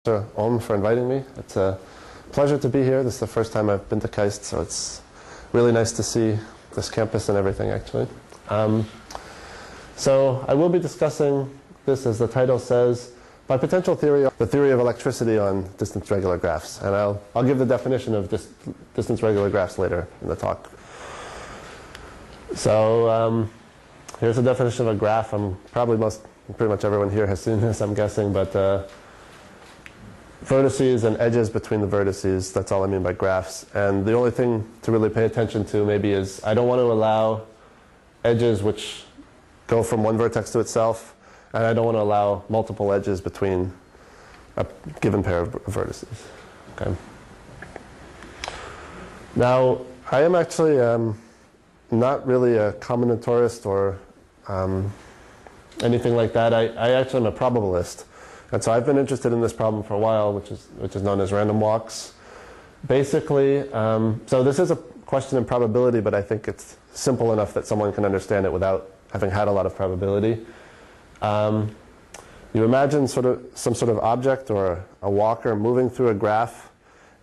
Om for inviting me. It's a pleasure to be here. This is the first time I've been to KAIST, so it's really nice to see this campus and everything, actually. So I will be discussing this, as the title says, by potential theory, the theory of electricity on distance regular graphs. And I'll give the definition of distance regular graphs later in the talk. So here's the definition of a graph. Pretty much everyone here has seen this, I'm guessing, but vertices and edges between the vertices, that's all I mean by graphs. And the only thing to really pay attention to maybe is I don't want to allow edges which go from one vertex to itself, and I don't want to allow multiple edges between a given pair of vertices. Okay. Now, I am actually not really a combinatorist or anything like that. I actually am a probabilist. And so I've been interested in this problem for a while, which is known as random walks. Basically, so this is a question in probability, but I think it's simple enough that someone can understand it without having had a lot of probability. You imagine some sort of object or a walker moving through a graph,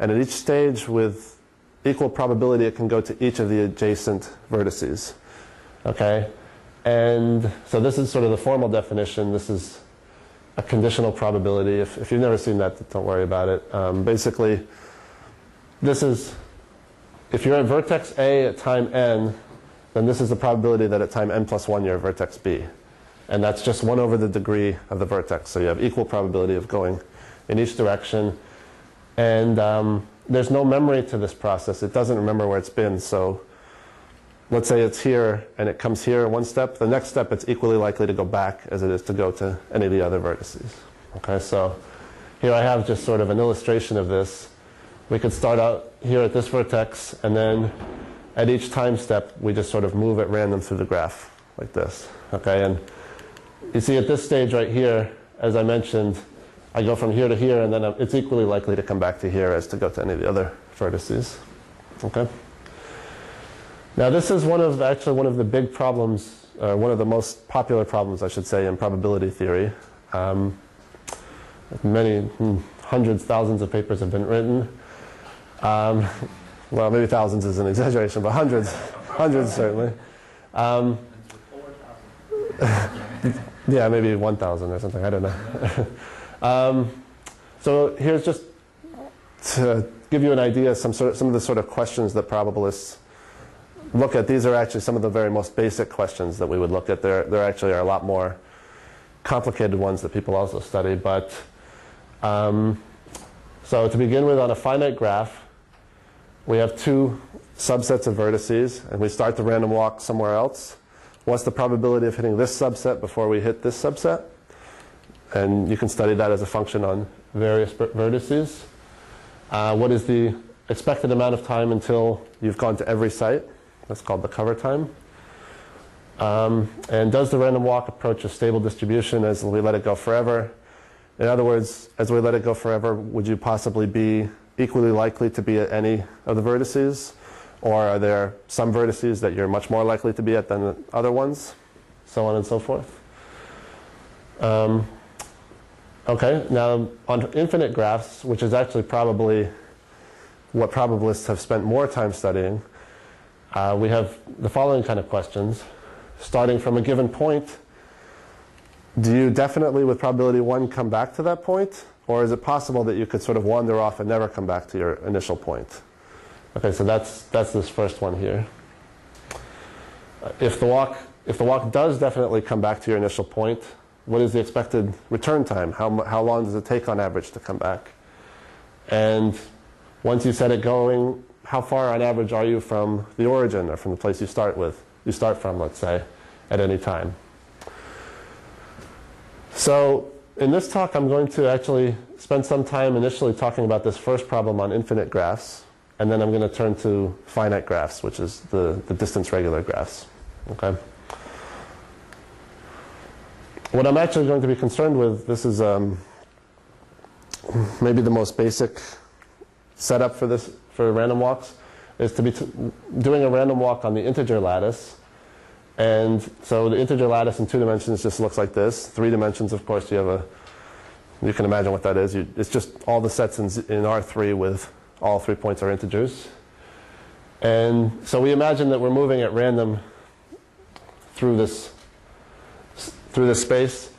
and at each stage with equal probability it can go to each of the adjacent vertices. Okay? And so this is sort of the formal definition. This is a conditional probability. If you've never seen that, don't worry about it. Basically, this is, if you're at vertex A at time n, then this is the probability that at time n plus 1 you're at vertex B. And that's just 1 over the degree of the vertex. So you have equal probability of going in each direction. And there's no memory to this process. It doesn't remember where it's been. So let's say it's here and it comes here one step. The next step it's equally likely to go back as it is to go to any of the other vertices. Okay, so here I have just sort of an illustration of this. We could start out here at this vertex, and then at each time step we just sort of move at random through the graph like this. Okay, and you see at this stage right here, as I mentioned, I go from here to here, and then it's equally likely to come back to here as to go to any of the other vertices. Okay. Now this is actually one of the big problems, one of the most popular problems, I should say, in probability theory. Many hundreds, thousands of papers have been written. Well, maybe thousands is an exaggeration, but hundreds certainly. Yeah, maybe 1,000 or something, I don't know. So here's just to give you an idea, some of the sort of questions that probabilists look at. These are actually some of the very most basic questions that we would look at. There actually are a lot more complicated ones that people also study. But so to begin with, on a finite graph, we have two subsets of vertices, and we start the random walk somewhere else. What's the probability of hitting this subset before we hit this subset? And you can study that as a function on various vertices. What is the expected amount of time until you've gone to every site? That's called the cover time. And does the random walk approach a stable distribution as we let it go forever? In other words, as we let it go forever, would you possibly be equally likely to be at any of the vertices? Or are there some vertices that you're much more likely to be at than other ones? So on and so forth. Okay, now on infinite graphs, which is actually probably what probabilists have spent more time studying, we have the following kind of questions. Starting from a given point, do you definitely, with probability 1, come back to that point? Or is it possible that you could sort of wander off and never come back to your initial point? Okay, so that's this first one here. If the walk does definitely come back to your initial point, what is the expected return time? How long does it take on average to come back? And once you set it going, how far on average are you from the origin, or from the place you start from, let's say, at any time? So in this talk, I'm going to actually spend some time initially talking about this first problem on infinite graphs, and then I'm going to turn to finite graphs, which is the distance regular graphs. Okay. What I'm actually going to be concerned with, this is maybe the most basic setup for random walks, is to be doing a random walk on the integer lattice. And so the integer lattice in 2 dimensions just looks like this. 3 dimensions, of course, you have You can imagine what that is. It's just all the sets in R3 with all 3 points are integers. And so we imagine that we're moving at random through this space.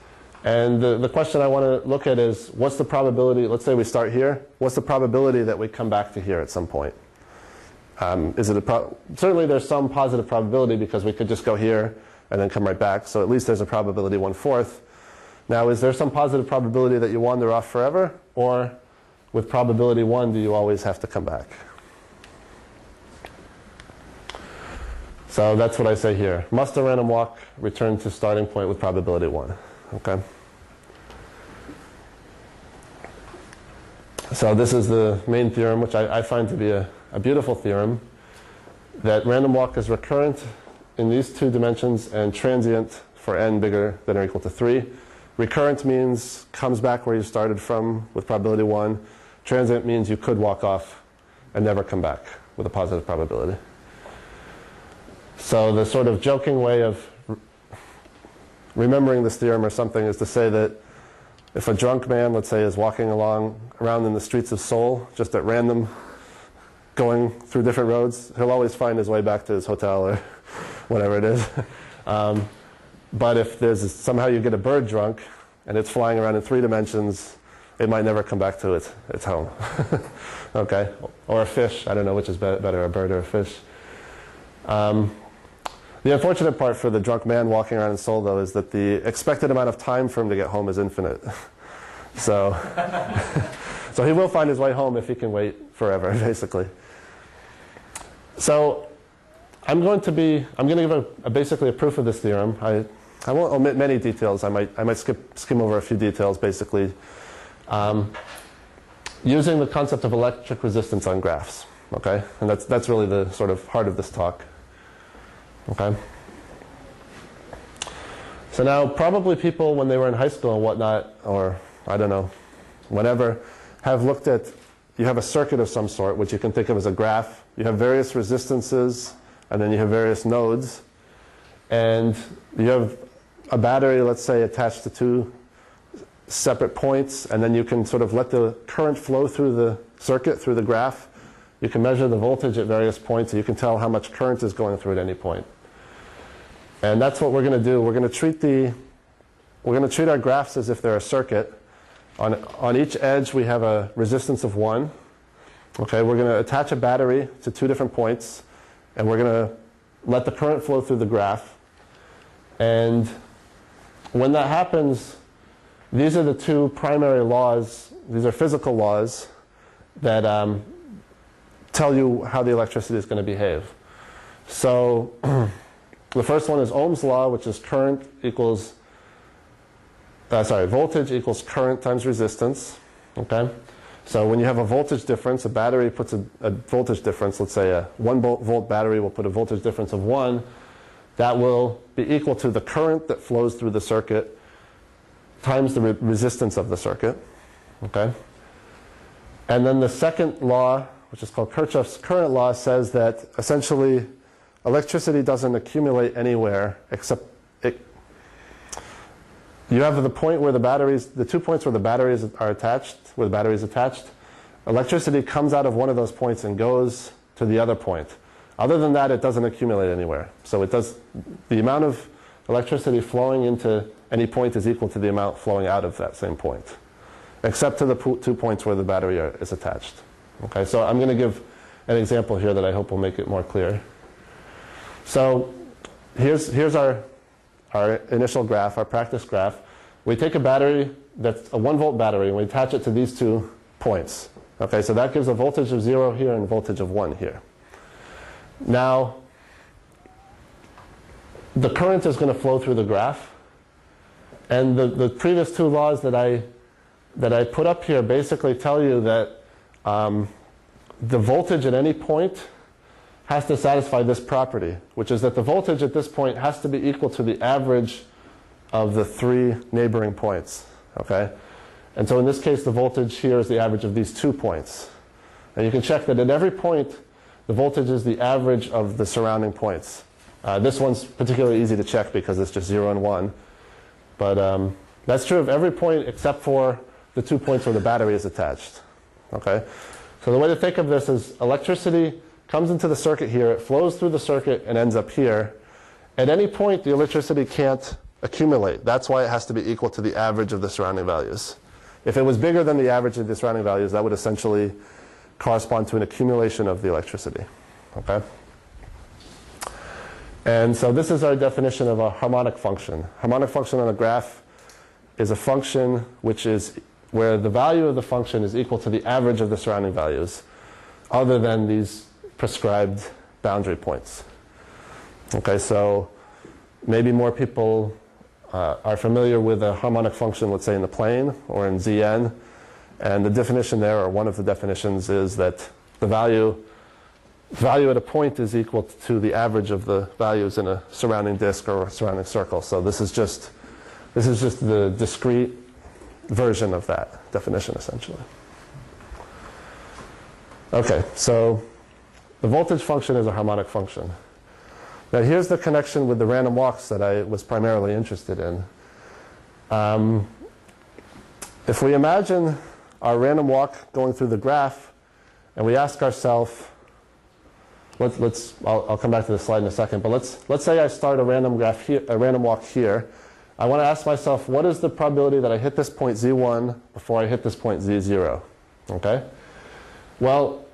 And the question I want to look at is, what's the probability, let's say we start here, what's the probability that we come back to here at some point? Certainly there's some positive probability because we could just go here and then come right back, so at least there's a probability 1/4. Now, is there some positive probability that you wander off forever, or with probability 1 do you always have to come back? So that's what I say here. Must a random walk return to starting point with probability 1? Okay. So this is the main theorem, which I find to be a beautiful theorem, that random walk is recurrent in these 2 dimensions and transient for n bigger than or equal to 3. Recurrent means comes back where you started from with probability 1. Transient means you could walk off and never come back with a positive probability. So the sort of joking way of remembering this theorem or something is to say that if a drunk man, let's say, is walking around in the streets of Seoul, just at random, going through different roads, he'll always find his way back to his hotel or whatever it is. But if somehow you get a bird drunk and it's flying around in 3 dimensions, it might never come back to its home. Okay? Or a fish. I don't know which is better, a bird or a fish. The unfortunate part for the drunk man walking around in Seoul, though, is that the expected amount of time for him to get home is infinite. So, so he will find his way home if he can wait forever, basically. So I'm going to give basically a proof of this theorem. I won't omit many details. I might skim over a few details, basically, using the concept of electric resistance on graphs. Okay, and that's really the sort of heart of this talk. Okay. So now, probably people when they were in high school and whatnot, or I don't know, whenever, have looked at, you have a circuit of some sort, which you can think of as a graph. You have various resistances, and then you have various nodes. And you have a battery, let's say, attached to 2 separate points, and then you can sort of let the current flow through the circuit, through the graph. You can measure the voltage at various points, and you can tell how much current is going through at any point. And that's what we're going to do. We're going to treat our graphs as if they're a circuit. On each edge, we have a resistance of 1. Okay, we're going to attach a battery to 2 different points, and we're going to let the current flow through the graph. And when that happens, these are the 2 primary laws. These are physical laws that tell you how the electricity is going to behave. So the first one is Ohm's law, which is voltage equals current times resistance. Okay, so when you have a voltage difference, a battery puts a voltage difference. Let's say a 1-volt battery will put a voltage difference of 1. That will be equal to the current that flows through the circuit times the resistance of the circuit. Okay, and then the second law, which is called Kirchhoff's current law, says that essentially electricity doesn't accumulate anywhere except you have the point where the 2 points where the batteries are attached, where the battery is attached. Electricity comes out of one of those points and goes to the other point. Other than that, it doesn't accumulate anywhere. So the amount of electricity flowing into any point is equal to the amount flowing out of that same point, except to the 2 points where the battery is attached. Okay, so I'm going to give an example here that I hope will make it more clear. So here's our initial graph, our practice graph. We take a battery that's a 1-volt battery, and we attach it to these 2 points. Okay, so that gives a voltage of 0 here and a voltage of 1 here. Now, the current is going to flow through the graph. And the previous 2 laws that I put up here basically tell you that the voltage at any point has to satisfy this property, which is that the voltage at this point has to be equal to the average of the 3 neighboring points. Okay? And so in this case, the voltage here is the average of these 2 points. And you can check that at every point, the voltage is the average of the surrounding points. This one's particularly easy to check because it's just 0 and 1. But that's true of every point except for the 2 points where the battery is attached. Okay? So the way to think of this is electricity comes into the circuit here, it flows through the circuit and ends up here. At any point, the electricity can't accumulate. That's why it has to be equal to the average of the surrounding values. If it was bigger than the average of the surrounding values, that would essentially correspond to an accumulation of the electricity. Okay? And so this is our definition of a harmonic function. Harmonic function on a graph is a function which is where the value of the function is equal to the average of the surrounding values, other than these prescribed boundary points. Okay, so maybe more people are familiar with a harmonic function, let's say in the plane or in Zn. And the definition there, or one of the definitions, is that the value at a point is equal to the average of the values in a surrounding disk or a surrounding circle. So this is just the discrete version of that definition, essentially. Okay, so the voltage function is a harmonic function. Now here's the connection with the random walks that I was primarily interested in. If we imagine our random walk going through the graph, and we ask ourselves, I'll come back to this slide in a second, but let's say I start a random graph here, a random walk here. I want to ask myself, what is the probability that I hit this point z1 before I hit this point z0? Okay? Well,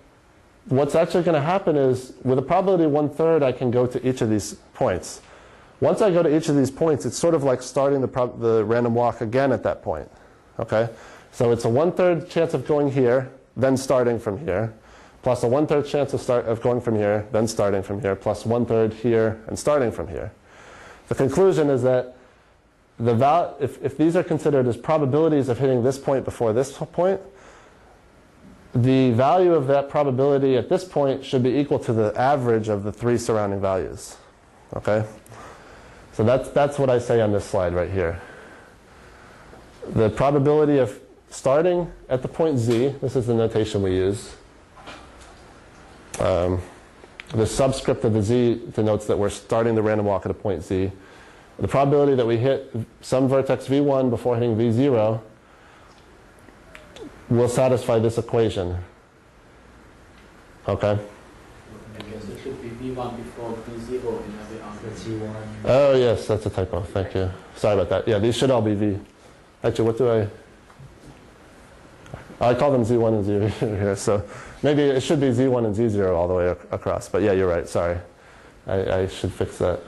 what's actually going to happen is, with a probability of 1/3, I can go to each of these points. Once I go to each of these points, it's sort of like starting the random walk again at that point. Okay? So it's a 1/3 chance of going here, then starting from here, plus a 1/3 chance of going from here, then starting from here, plus 1/3 here, and starting from here. The conclusion is that if these are considered as probabilities of hitting this point before this point, the value of that probability at this point should be equal to the average of the 3 surrounding values. Okay? So that's what I say on this slide right here. The probability of starting at the point z, this is the notation we use. The subscript of the z denotes that we're starting the random walk at a point z. The probability that we hit some vertex v1 before hitting v0 will satisfy this equation. Okay? I guess it should be v1 before v0 in every answer. T1. Oh yes, that's a typo. Thank you. Sorry about that. Yeah, these should all be v. Actually, what do I call them z1 and z0 here, so maybe it should be z1 and z0 all the way across. But yeah, you're right. Sorry. I should fix that.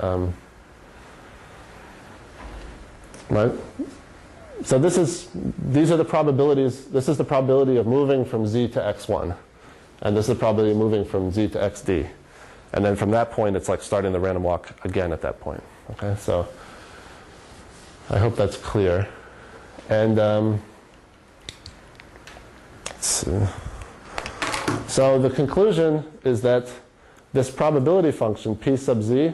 Right? So these are the probabilities. This is the probability of moving from z to x1. And this is the probability of moving from z to xd. And then from that point, it's like starting the random walk again at that point. Okay, so I hope that's clear. And let's see. So the conclusion is that this probability function, p sub z,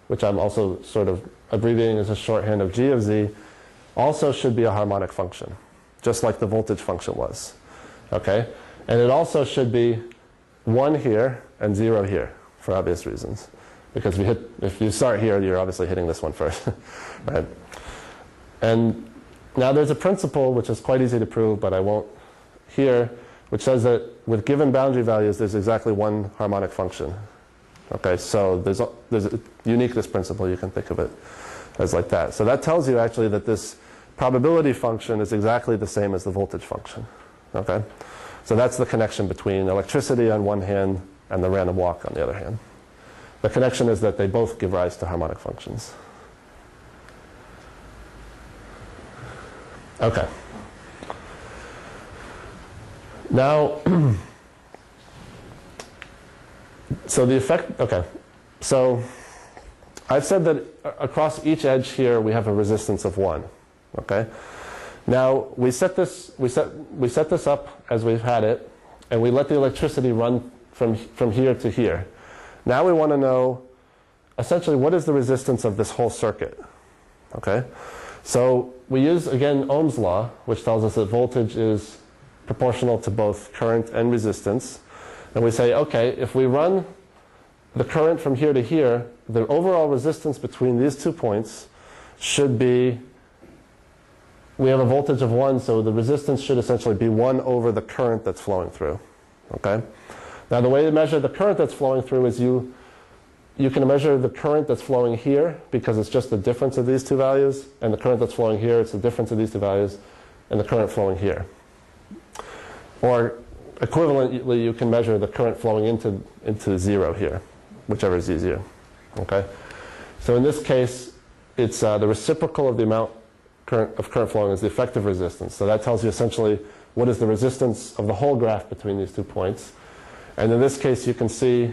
which I'm also sort of abbreviating as a shorthand of g of z, also should be a harmonic function, just like the voltage function was. Okay? And it also should be 1 here and 0 here, for obvious reasons. Because if you start here, you're obviously hitting this one first. Right? And now there's a principle which is quite easy to prove, but I won't here, which says that with given boundary values, there's exactly one harmonic function. Okay, so there's a uniqueness principle, you can think of it as like that. So that tells you actually that this probability function is exactly the same as the voltage function. Okay, so that's the connection between electricity on one hand and the random walk on the other hand. The connection is that they both give rise to harmonic functions. Okay. Now, so the effect, okay. So I've said that across each edge here we have a resistance of 1. Okay. Now we set this up as we've had it, and we let the electricity run from here to here. Now we want to know essentially what is the resistance of this whole circuit. Okay. So we use again Ohm's law, which tells us that voltage is proportional to both current and resistance. And we say, okay, if we run the current from here to here, the overall resistance between these 2 points should be we have a voltage of 1, so the resistance should essentially be 1 over the current that's flowing through. Okay? Now the way to measure the current that's flowing through is you can measure the current that's flowing here because it's just the difference of these two values, and the current that's flowing here, it's the difference of these two values, and the current flowing here. Or equivalently, you can measure the current flowing into 0 here, whichever is easier. Okay? So in this case, it's the reciprocal of the amount of current flowing is the effective resistance. So that tells you essentially what is the resistance of the whole graph between these 2 points. And in this case, you can see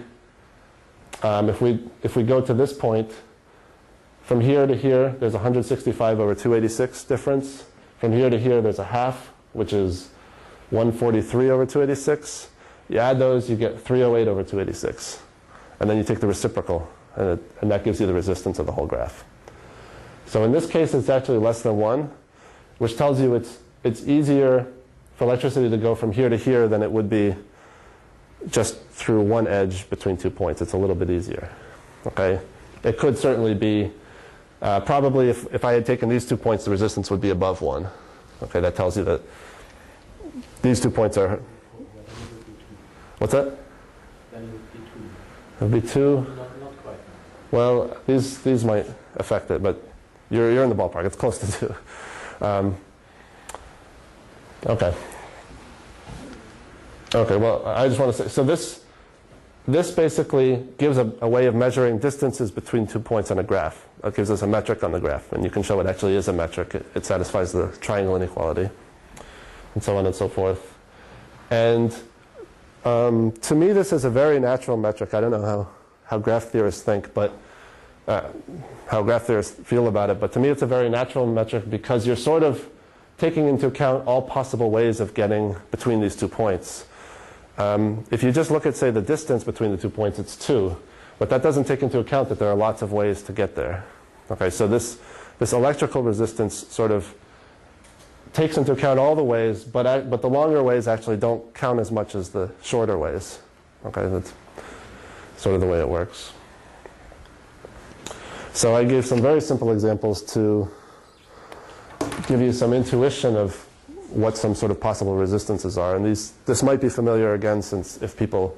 if we go to this point, from here to here, there's 165 over 286 difference. From here to here, there's a half, which is 143 over 286. You add those, you get 308 over 286. And then you take the reciprocal, and that gives you the resistance of the whole graph. So in this case, it's actually less than 1, which tells you it's easier for electricity to go from here to here than it would be just through one edge between 2 points. It's a little bit easier. Okay? It could certainly be, probably if I had taken these 2 points, the resistance would be above 1. Okay, that tells you that these 2 points are... What's that? Then it would be 2. It would be 2? Not quite. Well, these might affect it, but you're in the ballpark. It's close to 2. Okay. Okay, well, I just want to say, so this basically gives a way of measuring distances between 2 points on a graph. It gives us a metric on the graph, and you can show it actually is a metric. It satisfies the triangle inequality, and so on and so forth. And to me, this is a very natural metric. I don't know how graph theorists think, but how graph theorists feel about it, but to me it's a very natural metric because you're sort of taking into account all possible ways of getting between these 2 points. If you just look at, say, the distance between the 2 points, it's 2. But that doesn't take into account that there are lots of ways to get there. Okay, so this electrical resistance sort of takes into account all the ways, but the longer ways actually don't count as much as the shorter ways. Okay, that's sort of the way it works. So I gave some very simple examples to give you some intuition of what some sort of possible resistances are. And this might be familiar again, since if people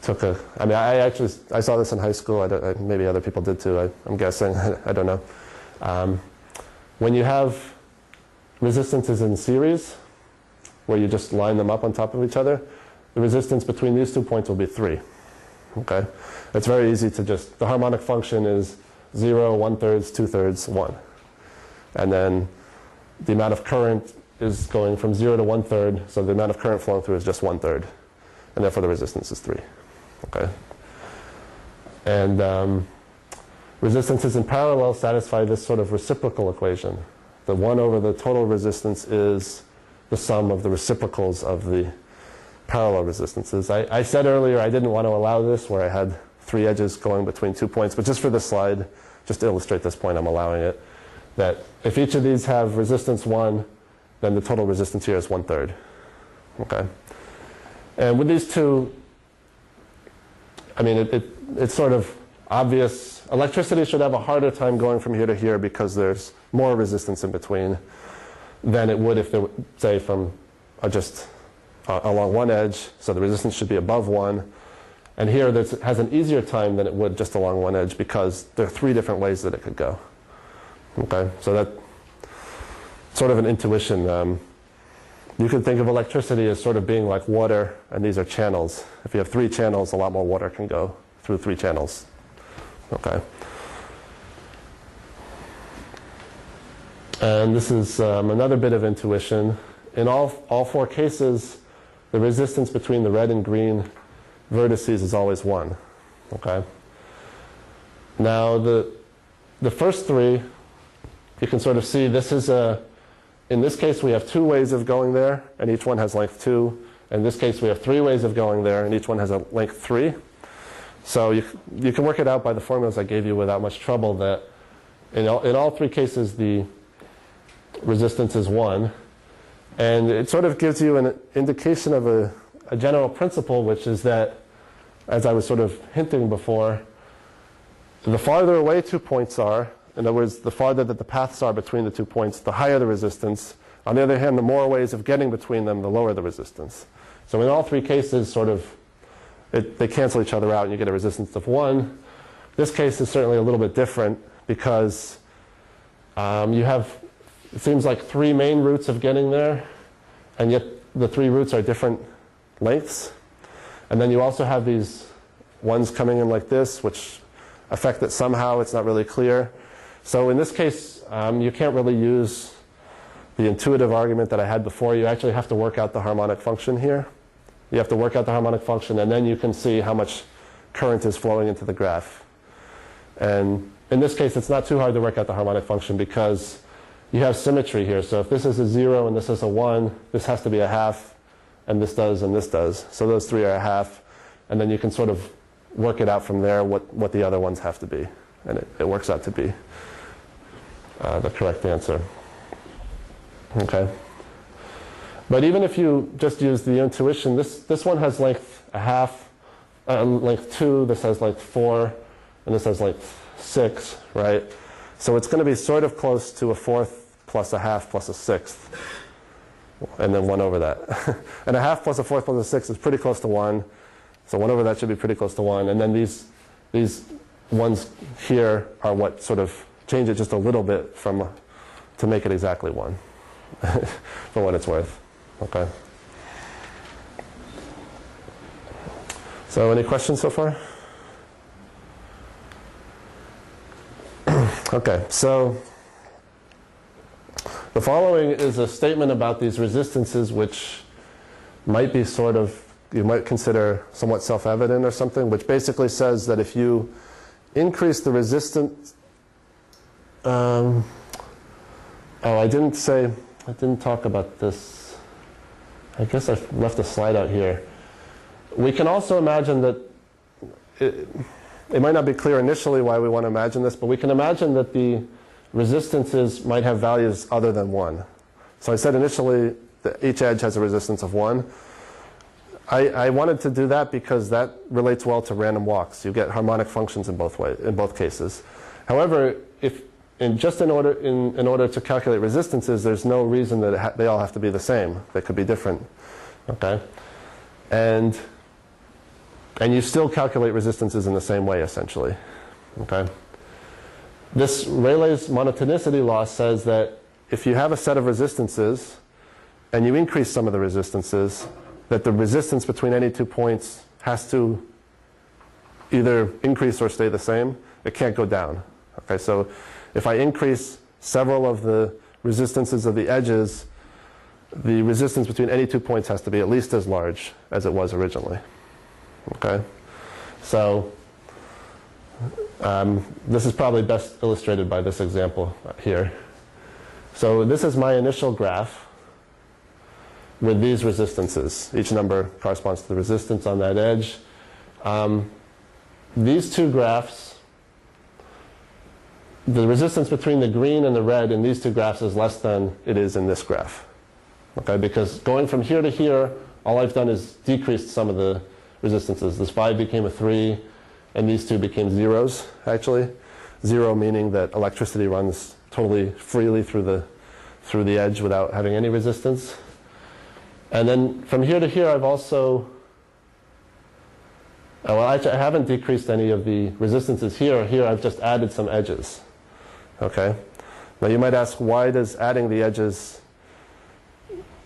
took I saw this in high school. Maybe other people did too, I'm guessing. I don't know. When you have resistances in series, where you just line them up on top of each other, the resistance between these 2 points will be 3. Okay? It's very easy to just, the harmonic function is 0, 1/3, 2/3, 1. And then the amount of current is going from 0 to 1/3, so the amount of current flowing through is just 1/3. And therefore the resistance is 3. Okay? And resistances in parallel satisfy this sort of reciprocal equation. The 1 over the total resistance is the sum of the reciprocals of the parallel resistances. I said earlier I didn't want to allow this where I had 3 edges going between 2 points, but just for this slide, just to illustrate this point, I'm allowing it. That if each of these have resistance 1, then the total resistance here is 1/3. Okay? And with these two, I mean, it's sort of obvious. Electricity should have a harder time going from here to here because there's more resistance in between than it would if there, say, from just along one edge. So the resistance should be above 1. And here it has an easier time than it would just along one edge because there are 3 different ways that it could go. Okay, so that's sort of an intuition. You could think of electricity as sort of being like water, and these are channels. If you have 3 channels, a lot more water can go through 3 channels. Okay. And this is another bit of intuition. In all 4 cases, the resistance between the red and green vertices is always 1. Okay. Now the first 3, you can sort of see this is in this case we have 2 ways of going there, and each one has length 2. In this case we have 3 ways of going there, and each one has a length 3. So you can work it out by the formulas I gave you without much trouble that in all 3 cases the resistance is 1. And it sort of gives you an indication of a general principle, which is that, as I was sort of hinting before, the farther away 2 points are, In other words, the farther that the paths are between the 2 points, the higher the resistance. On the other hand, the more ways of getting between them, the lower the resistance. So in all three cases, they cancel each other out and you get a resistance of 1. This case is certainly a little bit different because you have, it seems like 3 main routes of getting there, and yet the 3 routes are different lengths. And then you also have these ones coming in like this, which affect it somehow. It's not really clear. So in this case, you can't really use the intuitive argument that I had before. You actually have to work out the harmonic function here. You have to work out the harmonic function, and then you can see how much current is flowing into the graph. And in this case, it's not too hard to work out the harmonic function because you have symmetry here. So if this is a 0 and this is a 1, this has to be a half, and this does, and this does. So those 3 are a half, and then you can sort of work it out from there what the other ones have to be. And it works out to be the correct answer. Okay. But even if you just use the intuition, this one has length a half, length 2, this has length 4, and this has length 6, right? So it's going to be sort of close to a fourth plus a half plus a sixth, and then 1 over that. And a half plus a fourth plus a sixth is pretty close to 1, so 1 over that should be pretty close to 1. And then these ones here are what sort of change it just a little bit to make it exactly 1, for what it's worth. Okay. So any questions so far? Okay, so the following is a statement about these resistances which might be you might consider somewhat self-evident or something, which basically says that if you increase the resistance, I didn't talk about this. I guess I left a slide out here. We can also imagine that it might not be clear initially why we want to imagine this, but we can imagine that the resistances might have values other than 1. So I said initially that each edge has a resistance of 1. I wanted to do that because that relates well to random walks. You get harmonic functions in both cases. However, in order to calculate resistances, there's no reason that they all have to be the same. They could be different. Okay, and you still calculate resistances in the same way, essentially. Okay, this Rayleigh's monotonicity law says that if you have a set of resistances and you increase some of the resistances, that the resistance between any 2 points has to either increase or stay the same. It can't go down. Okay, so if I increase several of the resistances of the edges, the resistance between any 2 points has to be at least as large as it was originally. Okay, so this is probably best illustrated by this example here. So this is my initial graph with these resistances. Each number corresponds to the resistance on that edge. These 2 graphs, the resistance between the green and the red in these 2 graphs is less than it is in this graph. Okay, because going from here to here, all I've done is decreased some of the resistances. This 5 became a 3, and these 2 became zeros, actually. 0 meaning that electricity runs totally freely through the edge without having any resistance. And then from here to here, I've also, I haven't decreased any of the resistances here. Here I've just added some edges. Okay. Now you might ask, why does adding the edges,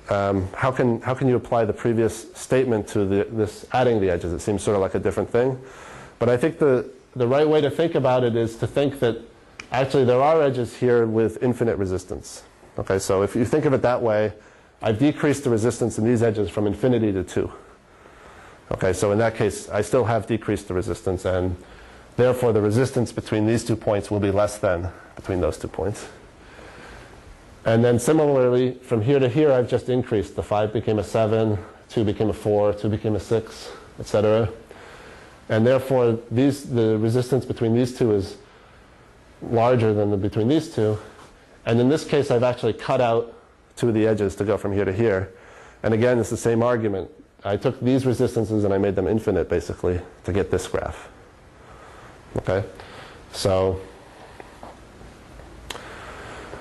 how can you apply the previous statement to this adding the edges? It seems sort of like a different thing. But I think the right way to think about it is to think that actually there are edges here with infinite resistance. Okay, so if you think of it that way, I've decreased the resistance in these edges from infinity to 2. Okay, so in that case, I still have decreased the resistance, and therefore the resistance between these 2 points will be less than between those 2 points. And then similarly, from here to here, I've just increased. The 5 became a 7, 2 became a 4, 2 became a 6, etc. And therefore, the resistance between these 2 is larger than between these 2. And in this case, I've actually cut out 2 of the edges to go from here to here. And again, it's the same argument. I took these resistances and I made them infinite, basically, to get this graph. Okay? So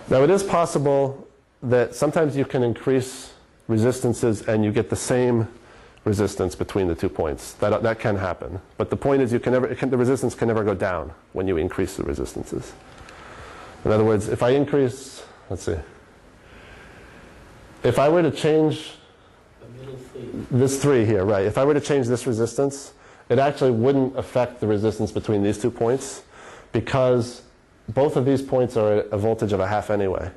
Now it is possible that sometimes you can increase resistances and you get the same resistance between the 2 points. That can happen. But the point is the resistance can never go down when you increase the resistances. In other words, if I increase, let's see, if I were to change this 3 here, right, if I were to change this resistance, it actually wouldn't affect the resistance between these 2 points because both of these points are at a voltage of 1/2 anyway.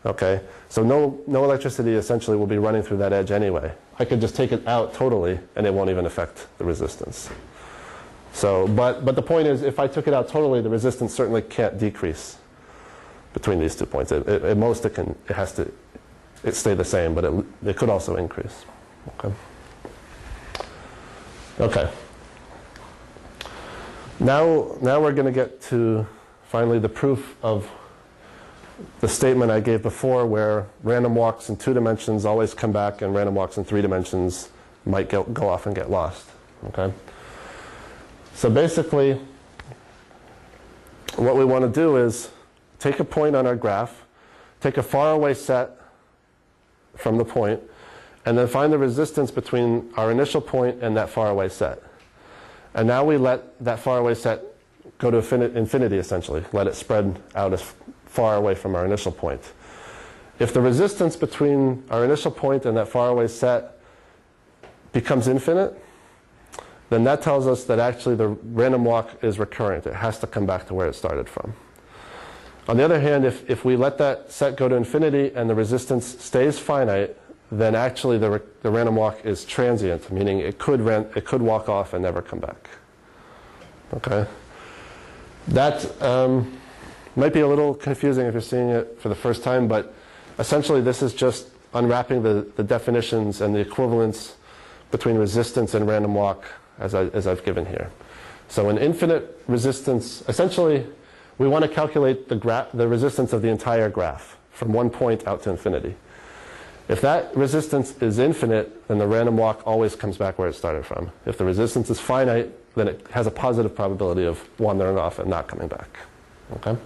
Okay, so no electricity essentially will be running through that edge anyway. I could just take it out totally and it won't even affect the resistance. So, but the point is, if I took it out totally, the resistance certainly can't decrease between these 2 points. At most it stay the same, but it could also increase. Okay. Okay. Now we're going to get to finally the proof of the statement I gave before, where random walks in 2 dimensions always come back and random walks in 3 dimensions might go off and get lost. Okay? So basically, what we want to do is take a point on our graph, take a faraway set from the point, and then find the resistance between our initial point and that faraway set. And now we let that faraway set go to infinity, essentially. Let it spread out as far away from our initial point. If the resistance between our initial point and that faraway set becomes infinite, then that tells us that actually the random walk is recurrent. It has to come back to where it started from. On the other hand, if we let that set go to infinity and the resistance stays finite, then actually the random walk is transient, meaning it could walk off and never come back. Okay? That might be a little confusing if you're seeing it for the first time, but essentially this is just unwrapping the definitions and the equivalence between resistance and random walk as I've given here. So an infinite resistance, essentially we want to calculate the resistance of the entire graph from 1 point out to infinity. If that resistance is infinite, then the random walk always comes back where it started from. If the resistance is finite, then it has a positive probability of wandering off and not coming back. Okay?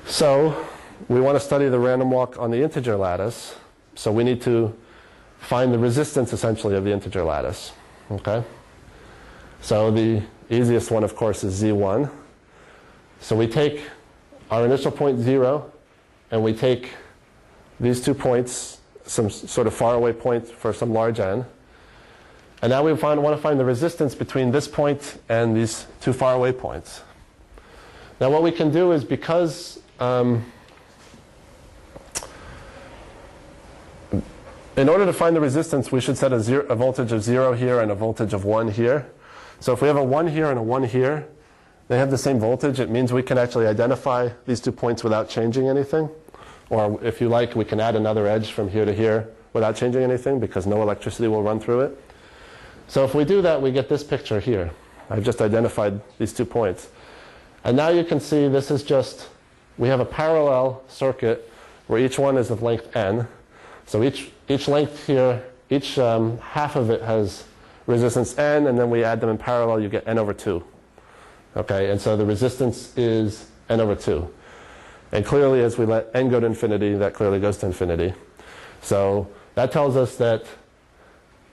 So we want to study the random walk on the integer lattice, so we need to find the resistance essentially of the integer lattice. Okay? So the easiest one, of course, is z1. So we take our initial point 0 and we take these 2 points, some sort of faraway point for some large n. And now we want to find the resistance between this point and these 2 faraway points. Now what we can do is, because in order to find the resistance, we should set a voltage of 0 here and a voltage of 1 here. So if we have a 1 here and a 1 here, they have the same voltage. It means we can actually identify these 2 points without changing anything. Or if you like, we can add another edge from here to here without changing anything because no electricity will run through it. So if we do that, we get this picture here. I've just identified these 2 points. And now you can see this is just, we have a parallel circuit where each one is of length n. So each length here, each half of it has resistance n, and then we add them in parallel, you get n over 2. Okay, and so the resistance is n over 2. And clearly, as we let n go to infinity, that clearly goes to infinity. So that tells us that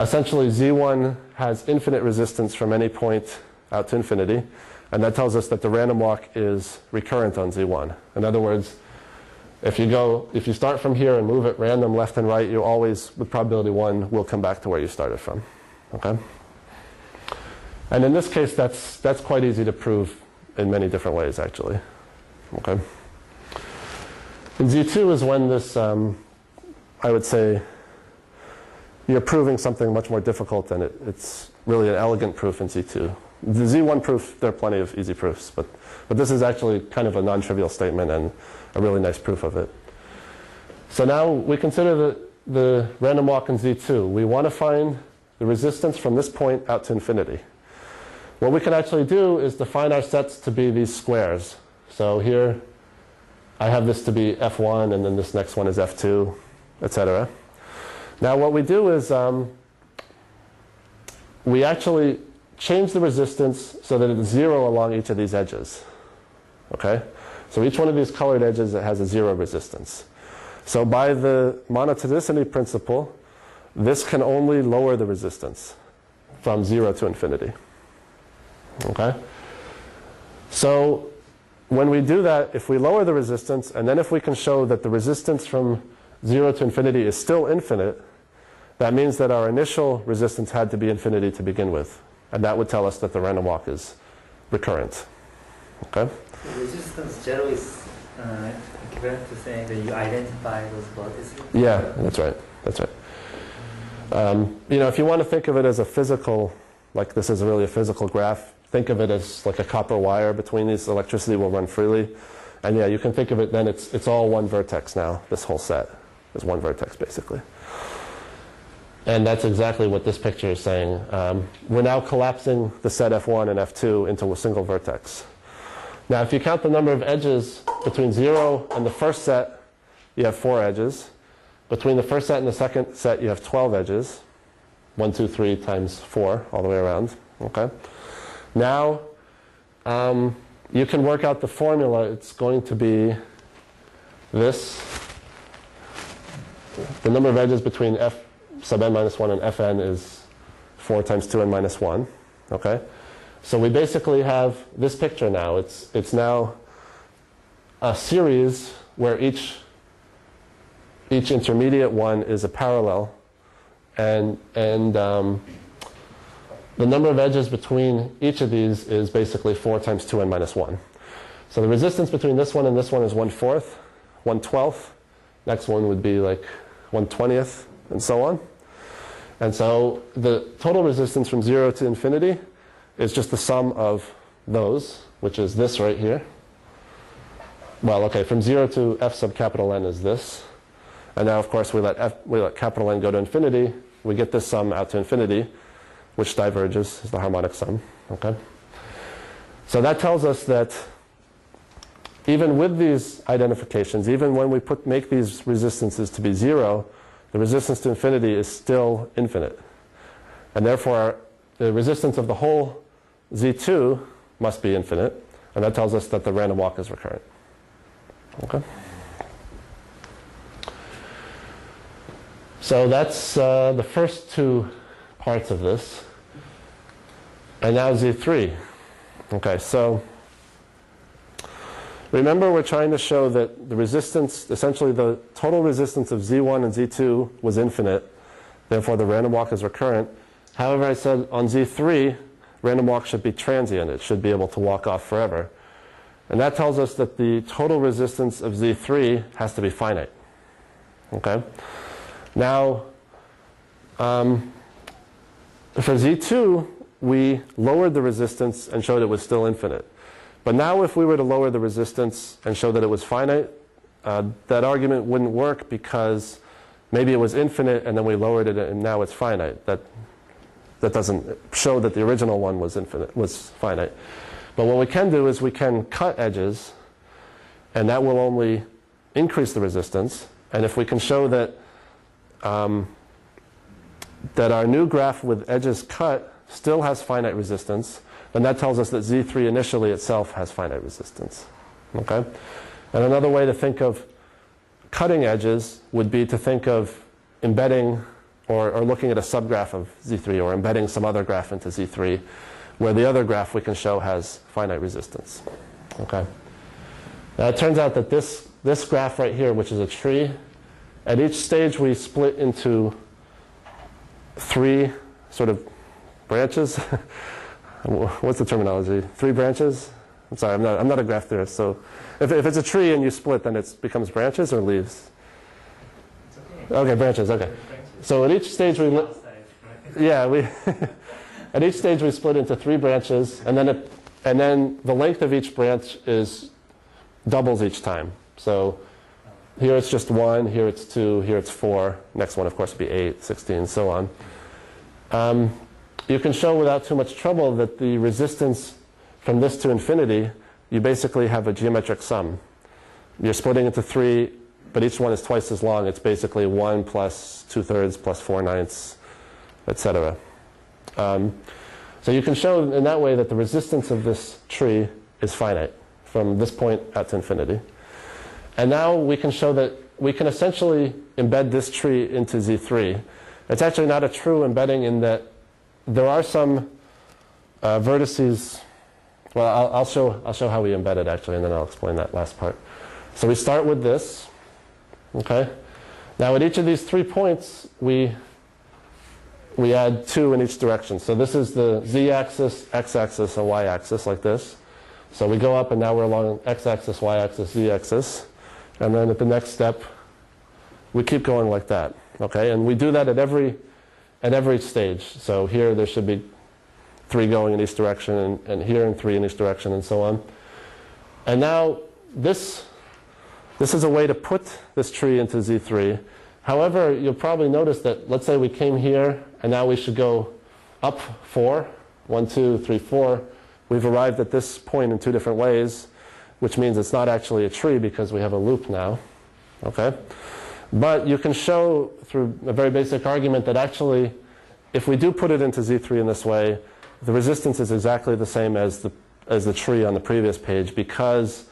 essentially z1 has infinite resistance from any point out to infinity. And that tells us that the random walk is recurrent on z1. In other words, if you start from here and move at random left and right, you always, with probability 1, will come back to where you started from. Okay? And in this case, that's quite easy to prove in many different ways, actually. Okay? And z2 is when this, I would say, you're proving something much more difficult, and it's really an elegant proof in z2. The z1 proof, there are plenty of easy proofs, but this is actually kind of a non-trivial statement and a really nice proof of it. So now we consider the random walk in z2. We want to find the resistance from this point out to infinity. What we can actually do is define our sets to be these squares. So here I have this to be f1, and then this next one is f2, etc. Now what we do is we actually change the resistance so that it's 0 along each of these edges. Okay? So each one of these colored edges has a 0 resistance. So by the monotonicity principle, this can only lower the resistance from 0 to infinity. Okay? So when we do that, if we lower the resistance, and then if we can show that the resistance from 0 to infinity is still infinite, that means that our initial resistance had to be infinity to begin with. And that would tell us that the random walk is recurrent. Okay? The resistance 0 is equivalent to saying that you identify those vertices? Yeah, that's right. That's right. If you want to think of it as a physical, like this is really a physical graph, think of it as like a copper wire between these. Electricity will run freely. And yeah, you can think of it then it's all one vertex now. This whole set is one vertex basically. And that's exactly what this picture is saying. We're now collapsing the set F1 and F2 into a single vertex. Now if you count the number of edges between 0 and the first set, you have 4 edges. Between the first set and the second set, you have 12 edges. 1, 2, 3 times 4 all the way around. Okay. Now you can work out the formula. It's going to be this. The number of edges between F sub n minus 1 and Fn is 4 times 2n minus 1. Okay? So we basically have this picture now. It's now a series where each intermediate one is a parallel, and the number of edges between each of these is basically 4 times 2n minus 1. So the resistance between this one and this one is 1/4, 1/12. Next one would be like 1/20th, and so on. And so the total resistance from 0 to infinity is just the sum of those, which is this right here. Well, okay, from 0 to F sub capital N is this. And now, of course, we let capital N go to infinity. We get this sum out to infinity, which diverges is the harmonic sum. Okay? So that tells us that even with these identifications, even when we make these resistances to be 0, the resistance to infinity is still infinite. And therefore, the resistance of the whole Z2 must be infinite. And that tells us that the random walk is recurrent. Okay? So that's the first two parts of this. And now Z3. Okay, so remember we're trying to show that the resistance, essentially the total resistance of Z1 and Z2 was infinite. Therefore, the random walk is recurrent. However, I said on Z3, random walk should be transient. It should be able to walk off forever. And that tells us that the total resistance of Z3 has to be finite. Okay? Now, for Z2, we lowered the resistance and showed it was still infinite. But now if we were to lower the resistance and show that it was finite, that argument wouldn't work because maybe it was infinite and then we lowered it and now it's finite. That doesn't show that the original one was finite. But what we can do is we can cut edges, and that will only increase the resistance. And if we can show that that our new graph with edges cut still has finite resistance, then that tells us that Z3 initially itself has finite resistance. Okay? And another way to think of cutting edges would be to think of embedding or looking at a subgraph of Z3 or embedding some other graph into Z3 where the other graph we can show has finite resistance. Okay? Now it turns out that this graph right here, which is a tree, at each stage we split into 3 sort of branches. What's the terminology? 3 branches? I'm sorry, I'm not a graph theorist. So if it's a tree and you split, then it becomes branches or leaves? It's okay. Okay, branches, okay. So at each stage at each stage we split into 3 branches, and then the length of each branch doubles each time. So here it's just 1, here it's 2, here it's 4. Next one, of course, would be 8, 16, so on. You can show without too much trouble that the resistance from this to infinity, you basically have a geometric sum. You're splitting into 3, but each one is twice as long. It's basically 1 plus 2/3 plus 4/9, etc. So you can show in that way that the resistance of this tree is finite from this point out to infinity. And now we can show that we can essentially embed this tree into Z3. It's actually not a true embedding in that there are some vertices. Well, I'll show how we embed it actually, and then I'll explain that last part. So we start with this. Okay. Now at each of these 3 points, we add 2 in each direction. So this is the z-axis, x-axis, and y-axis like this. So we go up, and now we're along x-axis, y-axis, z-axis. And then at the next step, we keep going like that. Okay, and we do that at every stage. So here there should be 3 going in each direction, and here and 3 in each direction, and so on. And now this is a way to put this tree into Z3. However, you'll probably notice that, let's say we came here, and now we should go up 4. 1, 2, 3, 4. We've arrived at this point in 2 different ways, which means it's not actually a tree because we have a loop now. Okay? But you can show through a very basic argument that actually, if we do put it into Z3 in this way, the resistance is exactly the same as the tree on the previous page, because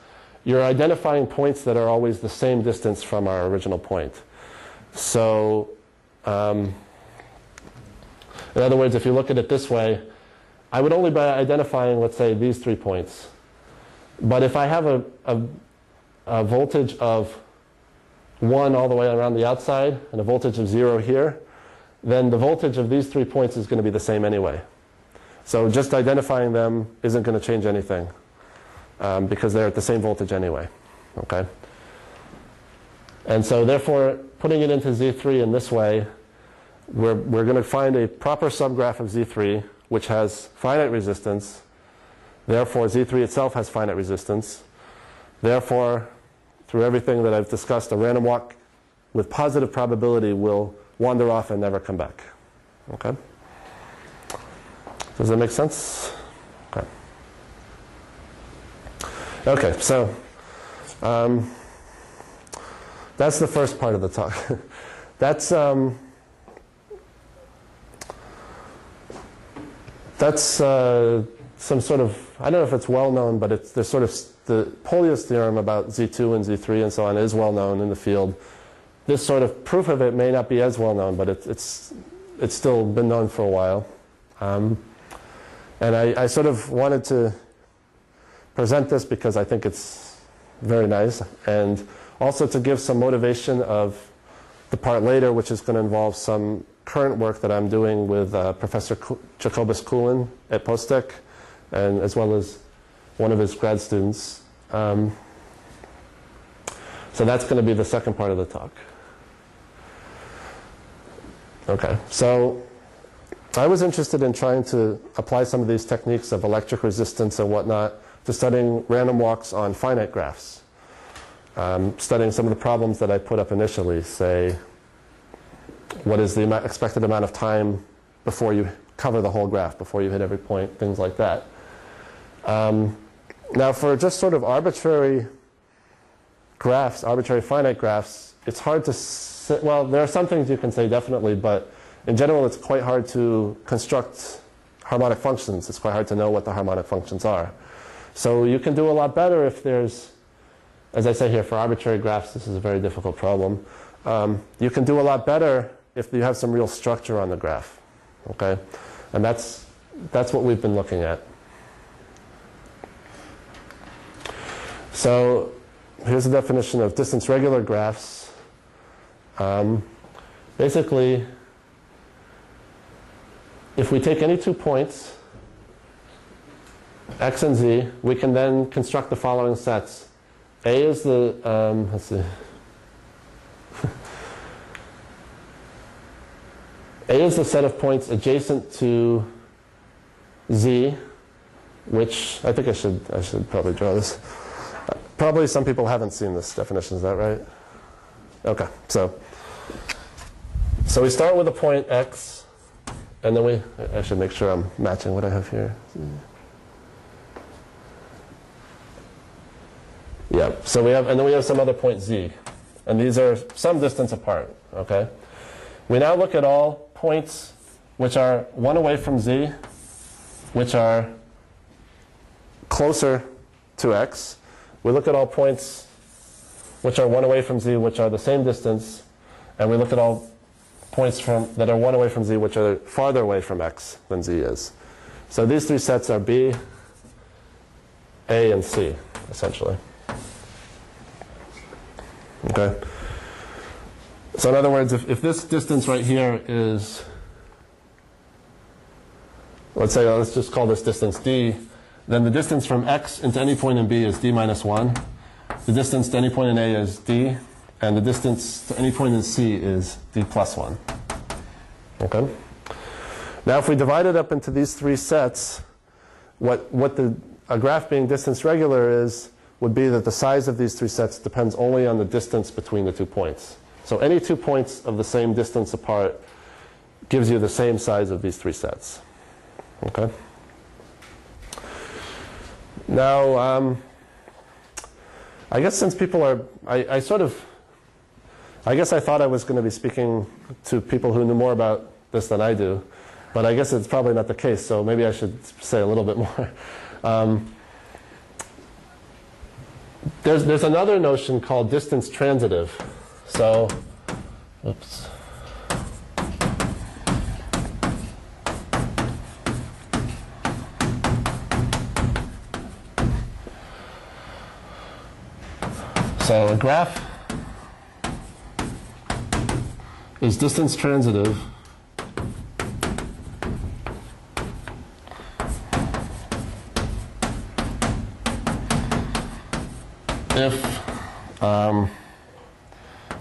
you're identifying points that are always the same distance from our original point. So, in other words, if you look at it this way, I would only be identifying, let's say, these 3 points. But if I have a voltage of 1 all the way around the outside and a voltage of 0 here, then the voltage of these 3 points is going to be the same anyway. So just identifying them isn't going to change anything because they're at the same voltage anyway. Okay? And so therefore, putting it into Z3 in this way, we're going to find a proper subgraph of Z3 which has finite resistance. Therefore, Z3 itself has finite resistance. Therefore, through everything that I've discussed, a random walk with positive probability will wander off and never come back. Okay? Does that make sense? Okay. Okay, so that's the first part of the talk. That's some sort of, I don't know if it's well known, but there's sort of the Paulius theorem about Z2 and Z3 and so on is well known in the field. This sort of proof of it may not be as well known, but it's still been known for a while. And I sort of wanted to present this because I think it's very nice, and also to give some motivation of the part later, which is going to involve some current work that I'm doing with Professor Jacobus Kulin at POSTECH, and as well as one of his grad students. So that's going to be the second part of the talk. Okay, so I was interested in trying to apply some of these techniques of electric resistance and whatnot to studying random walks on finite graphs. Studying some of the problems that I put up initially, say, what is the expected amount of time before you cover the whole graph, before you hit every point, things like that. Now for just sort of arbitrary graphs, arbitrary finite graphs, it's hard to say, well, there are some things you can say definitely, but in general it's quite hard to construct harmonic functions. It's quite hard to know what the harmonic functions are. So you can do a lot better if there's, as I say here, for arbitrary graphs, this is a very difficult problem. You can do a lot better if you have some real structure on the graph. Okay? And that's what we've been looking at. So here's a definition of distance-regular graphs. Basically, if we take any 2 points, x and z, we can then construct the following sets. A is the, let's see. A is the set of points adjacent to z, which I think I should probably draw this. Probably some people haven't seen this definition, is that right? Okay, so we start with a point x, and then I should make sure I'm matching what I have here. Yeah, so and then we have some other point z, and these are some distance apart, okay? We now look at all points which are 1 away from z, which are closer to x, we look at all points which are 1 away from z, which are the same distance, and we look at all points that are 1 away from z, which are farther away from x than z is. So these three sets are B, A, and C, essentially. Okay? So in other words, if this distance right here is, let's just call this distance d, then the distance from x into any point in B is d minus 1. The distance to any point in A is d, and the distance to any point in C is d plus 1. Okay? Now if we divide it up into these three sets, a graph being distance regular would be that the size of these three sets depends only on the distance between the 2 points. So any 2 points of the same distance apart gives you the same size of these 3 sets. Okay? Now, I guess since people are, I guess I thought I was going to be speaking to people who knew more about this than I do, but I guess it's probably not the case, so maybe I should say a little bit more. There's another notion called distance transitive. So, oops. So a graph is distance transitive if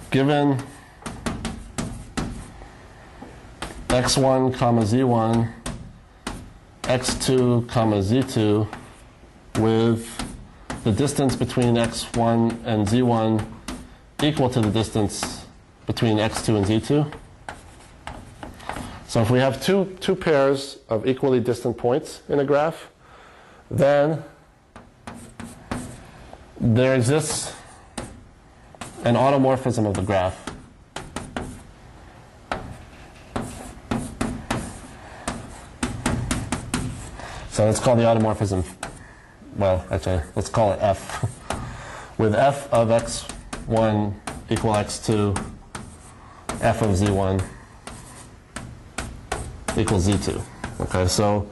given x1 comma z1, x2 comma z2 with the distance between x1 and z1 equal to the distance between x2 and z2. So if we have two pairs of equally distant points in a graph, then there exists an automorphism of the graph. So let's call the automorphism, well, actually, let's call it f. With f of x1 equal x2, f of z1 equals z2. Okay, so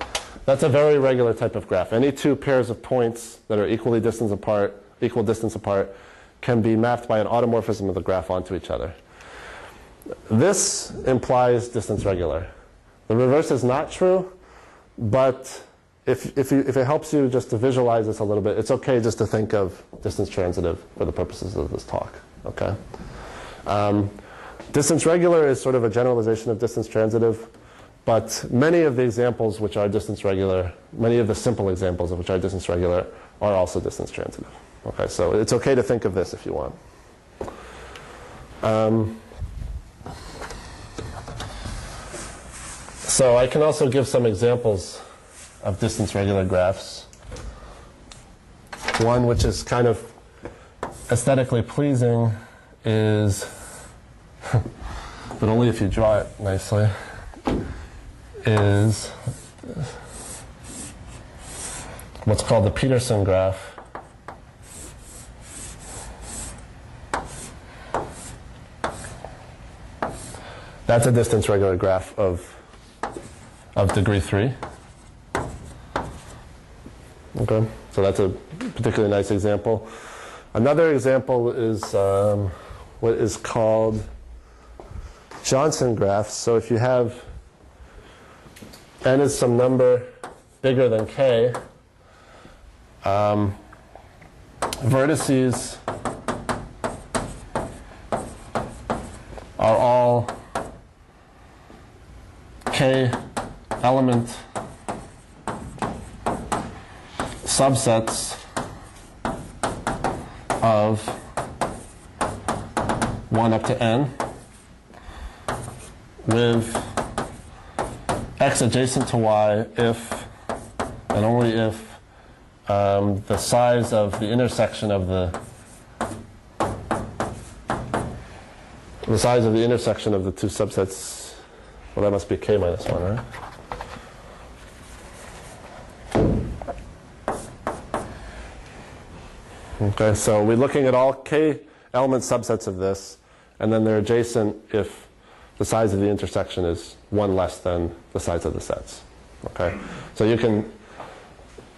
that's a very regular type of graph. Any 2 pairs of points that are equal distance apart can be mapped by an automorphism of the graph onto each other. This implies distance regular. The reverse is not true, but if it helps you just to visualize this a little bit, it's okay just to think of distance transitive for the purposes of this talk. Okay. Distance regular is sort of a generalization of distance transitive, but many of the examples which are distance regular, many of the simple examples of which are distance regular, are also distance transitive. Okay, so it's okay to think of this if you want. So I can also give some examples of distance regular graphs. One which is kind of aesthetically pleasing is, but only if you draw it nicely, is what's called the Peterson graph. That's a distance regular graph of degree 3. Okay, so that's a particularly nice example. Another example is what is called Johnson graphs. So if you have n is some number bigger than k, vertices are all k element subsets of 1 up to n with x adjacent to y if and only if the size of the intersection of the two subsets, well, that must be k minus 1, right? Okay, so we're looking at all k element subsets of this, and then they're adjacent if the size of the intersection is one less than the size of the sets. Okay, so you can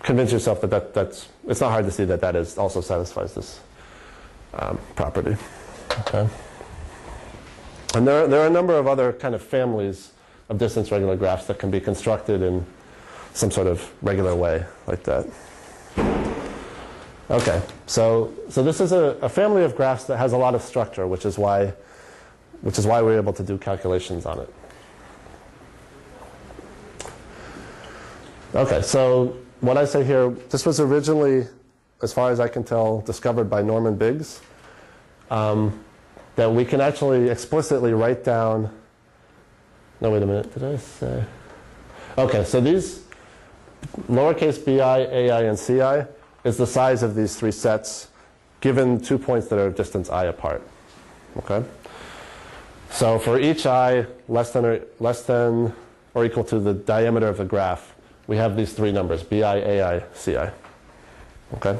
convince yourself that that's it's not hard to see that that is also satisfies this property. Okay, and there are a number of other kind of families of distance regular graphs that can be constructed in some sort of regular way like that. Okay, so this is a family of graphs that has a lot of structure, which is why we're able to do calculations on it. Okay, so what I say here, this was originally, as far as I can tell, discovered by Norman Biggs, that we can actually explicitly write down, no, wait a minute, did I say? Okay, so these lowercase bi, ai, and ci is the size of these three sets given 2 points that are distance I apart. Okay? So for each I less than or equal to the diameter of the graph, we have these three numbers, bi, ai, ci. Okay?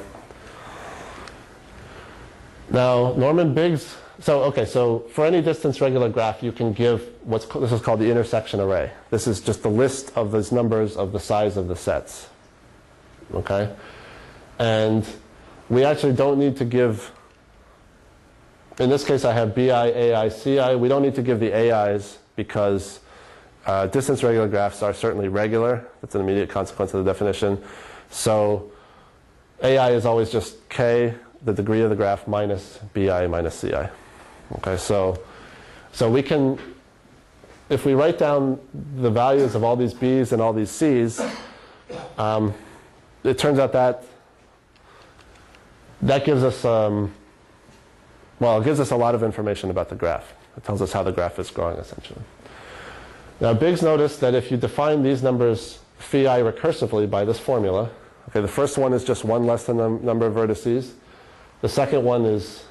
Now, Norman Biggs, so for any distance regular graph, you can give this is called the intersection array. This is just the list of those numbers of the size of the sets. Okay? And we actually don't need to give, in this case I have bi, ai, ci. We don't need to give the ai's because distance regular graphs are certainly regular. That's an immediate consequence of the definition. So ai is always just k, the degree of the graph, minus bi minus ci. Okay, so we can, if we write down the values of all these b's and all these c's, it turns out that gives us, it gives us a lot of information about the graph. It tells us how the graph is growing, essentially. Now, Biggs noticed that if you define these numbers phi I recursively by this formula, okay, the first one is just one less than the number of vertices. The second one is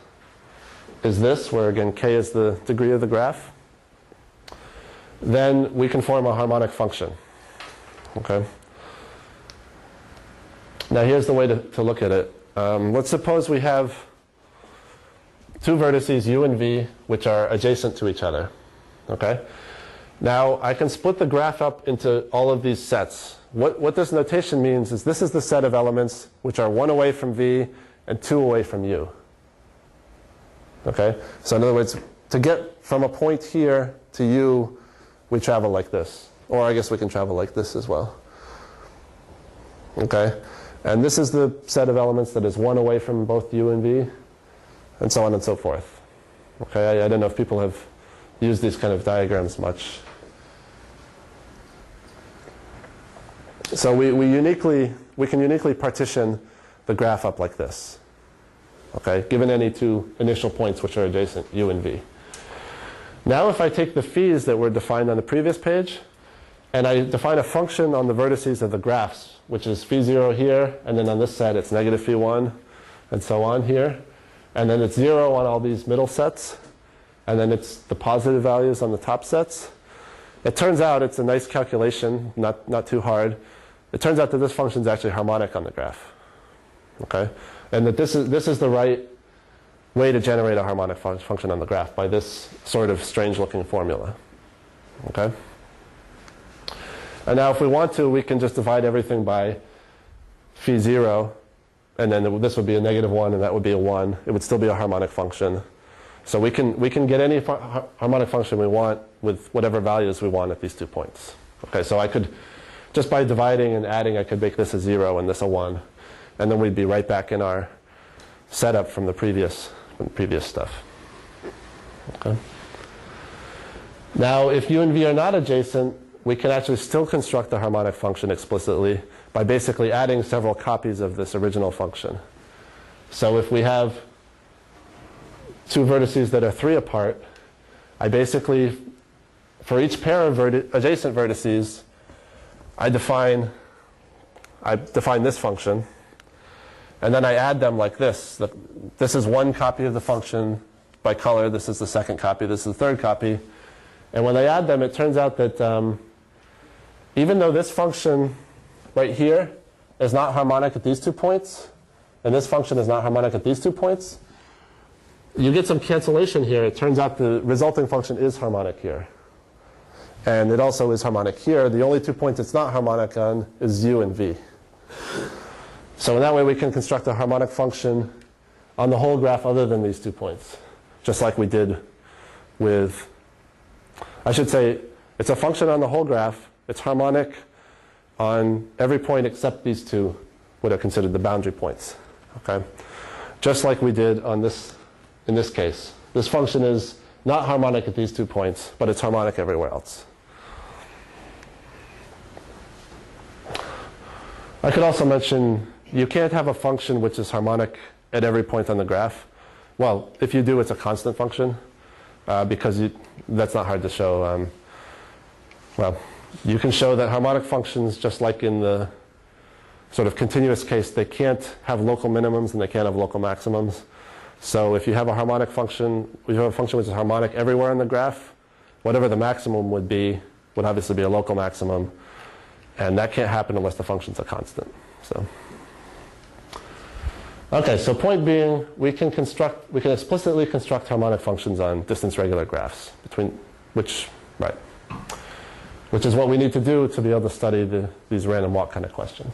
this, where again k is the degree of the graph. Then we can form a harmonic function. Okay. Now here's the way to look at it. Let's suppose we have two vertices u and v which are adjacent to each other. Okay. Now I can split the graph up into all of these sets. What this notation means is this is the set of elements which are 1 away from v and 2 away from u. Okay? So in other words, to get from a point here to u, we travel like this. Or I guess we can travel like this as well. Okay? And this is the set of elements that is 1 away from both u and v, and so on and so forth. Okay? I don't know if people have used these kind of diagrams much. So we can uniquely partition the graph up like this. Okay, given any two initial points which are adjacent, u and v. Now if I take the phis that were defined on the previous page, and I define a function on the vertices of the graphs, which is phi0 here, and then on this set it's negative phi1, and so on here, and then it's 0 on all these middle sets, and then it's the positive values on the top sets. It turns out it's a nice calculation, not too hard. It turns out that this function is actually harmonic on the graph. Okay? And that this is the right way to generate a harmonic function on the graph by this sort of strange looking formula. Okay? And now if we want to, we can just divide everything by phi0, and then this would be a -1 and that would be a 1. It would still be a harmonic function. So we can get any harmonic function we want with whatever values we want at these 2 points. Okay, so I could, just by dividing and adding, I could make this a 0 and this a 1. And then we'd be right back in our setup from the previous stuff. Okay. Now, if u and v are not adjacent, we can actually still construct the harmonic function explicitly by basically adding several copies of this original function. So if we have two vertices that are 3 apart, I basically, for each pair of adjacent vertices, I define this function. And then I add them like this. This is one copy of the function by color. This is the second copy. This is the third copy. And when I add them, it turns out that even though this function right here is not harmonic at these 2 points, and this function is not harmonic at these 2 points, you get some cancellation here. It turns out the resulting function is harmonic here. And it also is harmonic here. The only 2 points it's not harmonic on is u and v. So in that way, we can construct a harmonic function on the whole graph other than these 2 points, just like we did with, I should say, it's a function on the whole graph. It's harmonic on every point except these 2, what are considered the boundary points. Okay? Just like we did on this, in this case. This function is not harmonic at these 2 points, but it's harmonic everywhere else. I could also mention you can't have a function which is harmonic at every point on the graph. Well, if you do, it's a constant function, because that's not hard to show. Well, you can show that harmonic functions, just like in the sort of continuous case, they can't have local minimums and they can't have local maximums. So if you have a harmonic function, we have a function which is harmonic everywhere on the graph, whatever the maximum would obviously be a local maximum. And that can't happen unless the function's a constant. So, okay, so point being, we can explicitly construct harmonic functions on distance regular graphs, which is what we need to do to be able to study these random walk kind of questions.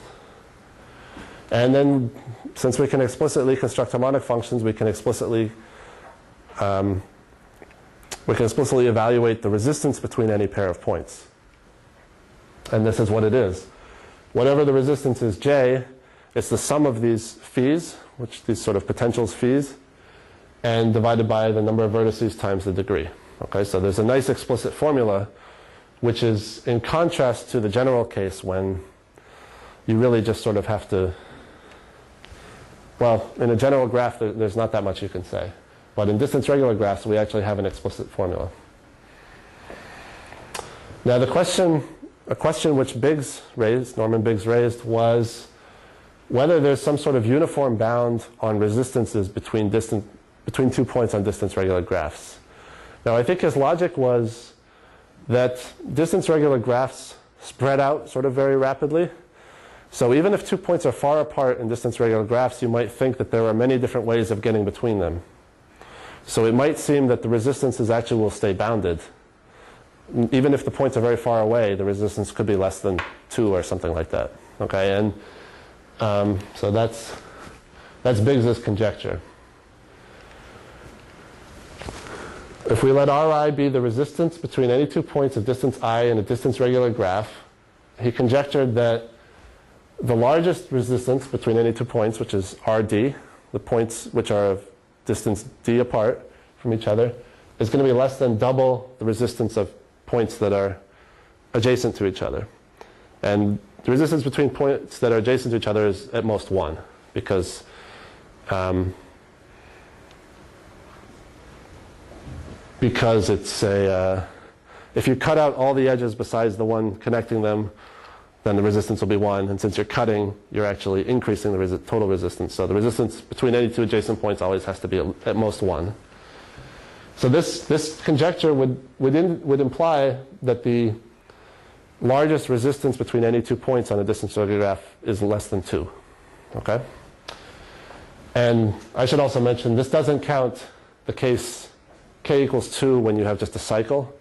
And then, since we can explicitly construct harmonic functions, we can explicitly evaluate the resistance between any pair of points. And this is what it is. Whatever the resistance is J, it's the sum of these phis, these sort of potentials phis, and divided by the number of vertices times the degree. Okay, so there's a nice explicit formula, which is in contrast to the general case when you really just sort of have to, well, in a general graph, there's not that much you can say. But in distance regular graphs, we actually have an explicit formula. Now a question which Norman Biggs raised, was whether there's some sort of uniform bound on resistances between 2 points on distance regular graphs. Now I think his logic was that distance regular graphs spread out sort of very rapidly. So even if 2 points are far apart in distance regular graphs, you might think that there are many different ways of getting between them. So it might seem that the resistances actually will stay bounded. Even if the points are very far away, the resistance could be less than 2 or something like that. Okay, and so that's Biggs's conjecture. If we let Ri be the resistance between any 2 points of distance I in a distance regular graph, he conjectured that the largest resistance between any 2 points, which is Rd, the points which are of distance d apart from each other, is going to be less than double the resistance of points that are adjacent to each other. And the resistance between points that are adjacent to each other is at most 1, because it's if you cut out all the edges besides the one connecting them, then the resistance will be 1. And since you're cutting, you're actually increasing the total resistance. So the resistance between any 2 adjacent points always has to be at most 1. So this conjecture would imply that the largest resistance between any 2 points on a distance regular graph is less than 2. Okay? And I should also mention, this doesn't count the case k equals 2 when you have just a cycle.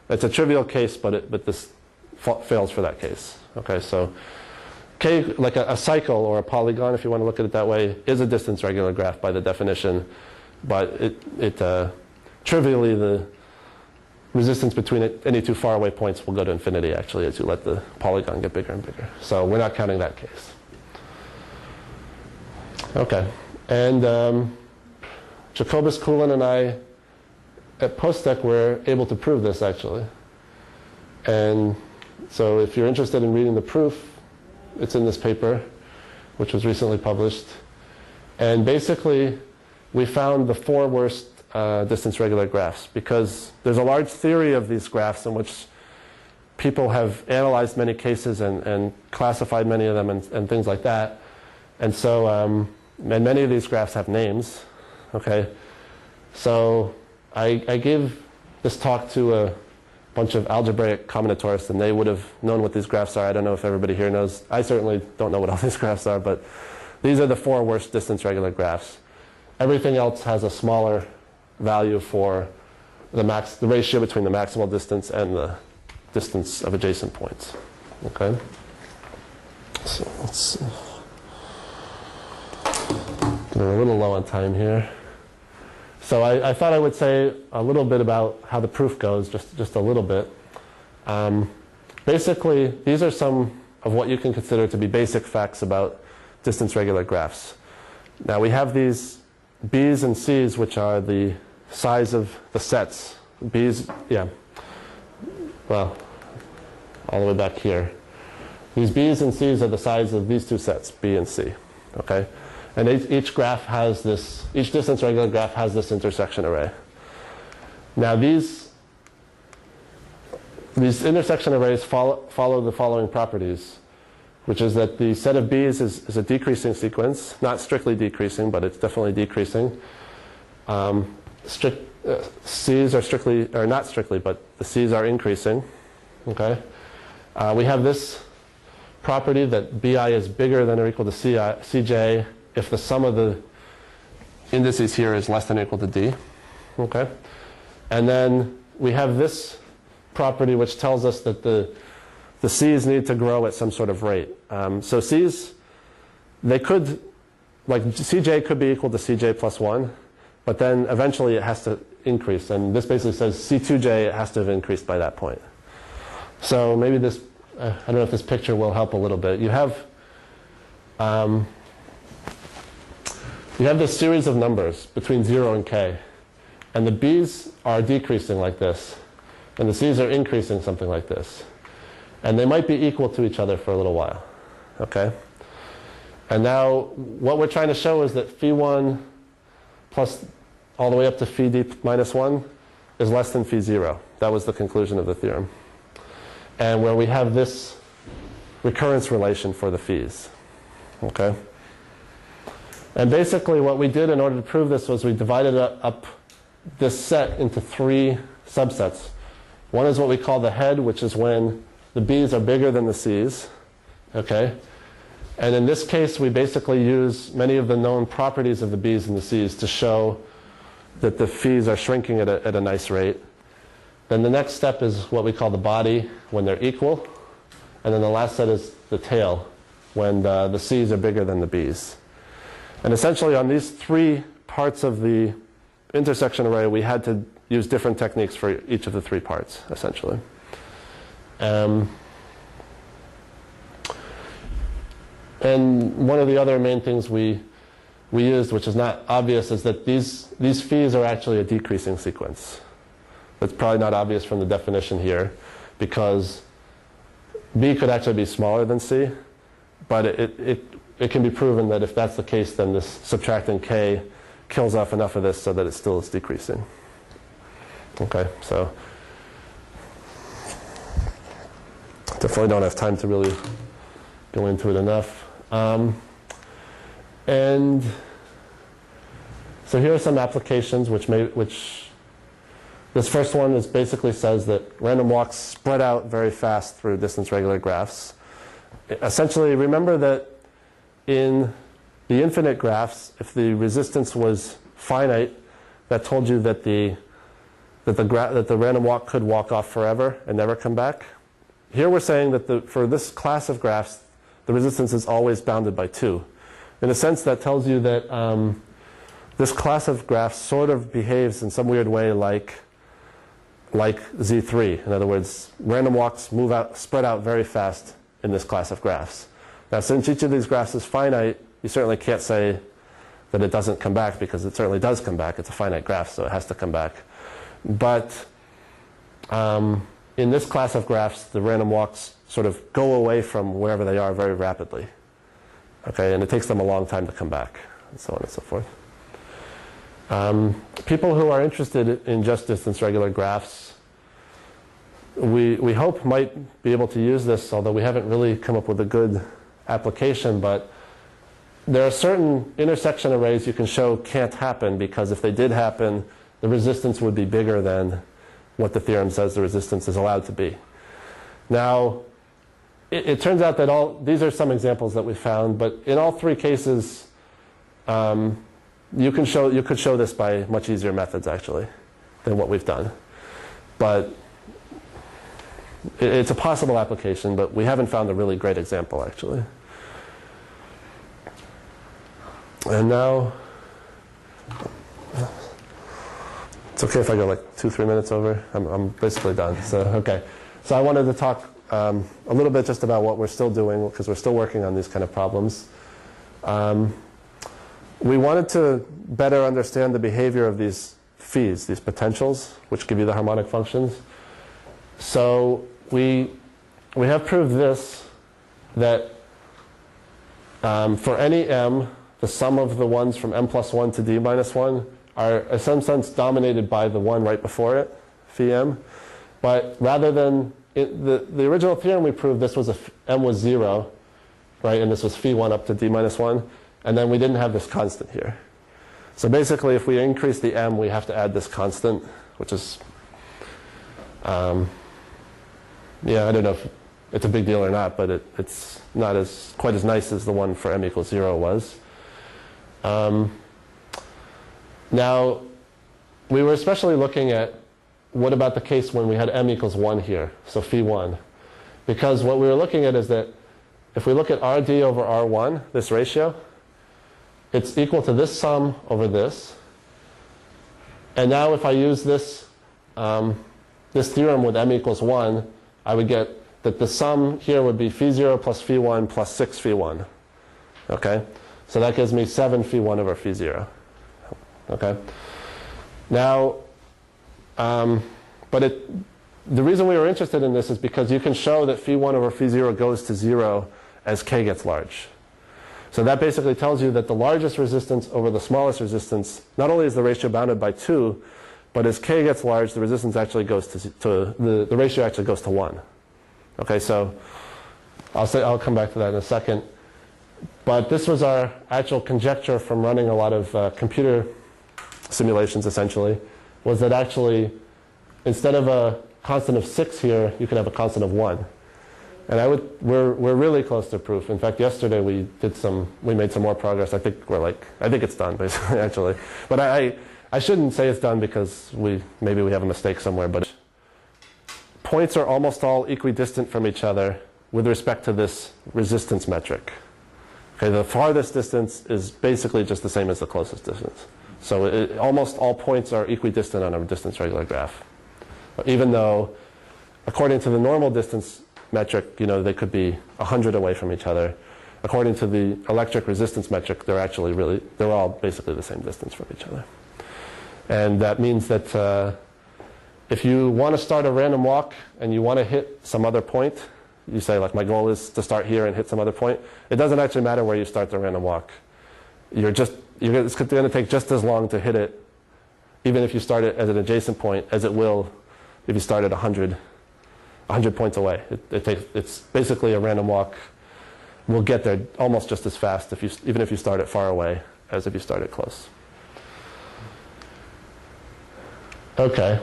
It's a trivial case, but this fails for that case. Okay, so k, like a cycle or a polygon, if you want to look at it that way, is a distance regular graph by the definition, but trivially the resistance between any 2 faraway points will go to infinity, actually, as you let the polygon get bigger and bigger. So we're not counting that case. Okay, and Jacobus, Coulon, and I at POSTECH were able to prove this, actually. And so if you're interested in reading the proof, it's in this paper, which was recently published. And basically, we found the 4 worst distance regular graphs, because there's a large theory of these graphs in which people have analyzed many cases and classified many of them and things like that. And so, and many of these graphs have names. Okay, so I gave this talk to a bunch of algebraic combinatorists, and they would have known what these graphs are. I don't know if everybody here knows. I certainly don't know what all these graphs are, but These are the 4 worst distance regular graphs. Everything else has a smaller value for the ratio between the maximal distance and the distance of adjacent points. Okay? So let's see. Getting a little low on time here. So I thought I would say a little bit about how the proof goes, just a little bit. Basically, these are some of what you can consider to be basic facts about distance regular graphs. Now we have these B's and C's, which are the size of the sets. B's, yeah, well, all the way back here. These B's and C's are the size of these 2 sets, B and C, okay? And each graph has this, each distance regular graph has this intersection array. Now these intersection arrays follow the following properties, which is that the set of B's is a decreasing sequence, not strictly decreasing, but it's definitely decreasing. C's are strictly, or not strictly, but the C's are increasing. Okay. We have this property that Bi is bigger than or equal to Cj if the sum of the indices here is less than or equal to D. Okay. And then we have this property which tells us that the C's need to grow at some sort of rate. So C's, they could, like Cj could be equal to Cj plus 1, but then eventually it has to increase. And this basically says C2j has to have increased by that point. So maybe this, I don't know if this picture will help a little bit. You have this series of numbers between 0 and k. And the B's are decreasing like this. And the C's are increasing something like this. And they might be equal to each other for a little while. Okay? And now what we're trying to show is that phi1 plus all the way up to phi d minus 1 is less than phi 0. That was the conclusion of the theorem. And where we have this recurrence relation for the phis. Okay? And basically what we did in order to prove this was we divided up this set into 3 subsets. One is what we call the head, which is when the B's are bigger than the C's. Okay? And in this case, we basically use many of the known properties of the B's and the C's to show that the phis are shrinking at a nice rate. Then the next step is what we call the body, when they're equal. And then the last set is the tail, when the C's are bigger than the B's. And essentially on these 3 parts of the intersection array, we had to use different techniques for each of the 3 parts, essentially. And one of the other main things we used, which is not obvious, is that these phis are actually a decreasing sequence. That's probably not obvious from the definition here, because B could actually be smaller than C, but it can be proven that if that's the case, then this subtracting k kills off enough of this so that it still is decreasing. Okay, so definitely don't have time to really go into it enough. And so here are some applications which this first one is basically says that random walks spread out very fast through distance regular graphs. Essentially, remember that in the infinite graphs, if the resistance was finite, that told you that the random walk could walk off forever and never come back. Here we're saying that for this class of graphs, the resistance is always bounded by 2. In a sense, that tells you that this class of graphs sort of behaves in some weird way like Z3. In other words, random walks spread out very fast in this class of graphs. Now, since each of these graphs is finite, you certainly can't say that it doesn't come back, because it certainly does come back. It's a finite graph, so it has to come back. But in this class of graphs, the random walks sort of go away from wherever they are very rapidly. Okay, and it takes them a long time to come back, and so on and so forth. People who are interested in just distance regular graphs, we hope might be able to use this, although we haven't really come up with a good application. But there are certain intersection arrays you can show can't happen, because if they did happen, the resistance would be bigger than what the theorem says the resistance is allowed to be. Now, it turns out that these are some examples that we found, but in all three cases, you could show this by much easier methods actually than what we've done. But it's a possible application, but we haven't found a really great example actually. And now, it's okay if I go like 2-3 minutes over. I'm basically done. So okay. So I wanted to talk a little bit just about what we're still doing, because we're still working on these kind of problems. We wanted to better understand the behavior of these phis, these potentials, which give you the harmonic functions. So we have proved this, that for any m, the sum of the ones from m plus 1 to d minus 1 are in some sense dominated by the one right before it, phi m. But rather than, the original theorem we proved this was m was 0, right, and this was phi 1 up to d minus 1, and then we didn't have this constant here. So basically if we increase the m, we have to add this constant, which is, yeah, I don't know if it's a big deal or not, but it's not quite as nice as the one for m equals 0 was. Now, we were especially looking at what about the case when we had m equals 1 here, so phi 1. Because what we were looking at is that if we look at rd over r1, this ratio, it's equal to this sum over this. And now if I use this theorem with m equals 1, I would get that the sum here would be phi 0 plus phi 1 plus 6 phi 1. Okay? So that gives me 7 phi 1 over phi 0. Okay? Now, but the reason we were interested in this is because you can show that phi 1 over phi 0 goes to 0 as k gets large. So that basically tells you that the largest resistance over the smallest resistance, not only is the ratio bounded by 2, but as k gets large, the resistance actually goes the ratio actually goes to 1. Okay, so I'll come back to that in a second. But this was our actual conjecture from running a lot of computer simulations, essentially, was that actually instead of a constant of 6 here, you can have a constant of 1. And we're really close to proof. In fact, yesterday we made some more progress. I think it's done basically actually. But I shouldn't say it's done because maybe we have a mistake somewhere. But points are almost all equidistant from each other with respect to this resistance metric. Okay, the farthest distance is basically just the same as the closest distance. So almost all points are equidistant on a distance regular graph. Even though, according to the normal distance metric, they could be 100 away from each other. According to the electric resistance metric, they're all basically the same distance from each other. And that means that if you want to start a random walk and you want to hit some other point, you say, like, my goal is to start here and hit some other point. It doesn't actually matter where you start the random walk. It's going to take just as long to hit it, even if you start it as an adjacent point, as it will if you start at 100 points away. It's basically a random walk. We'll get there almost just as fast even if you start it far away as if you start it close. Okay,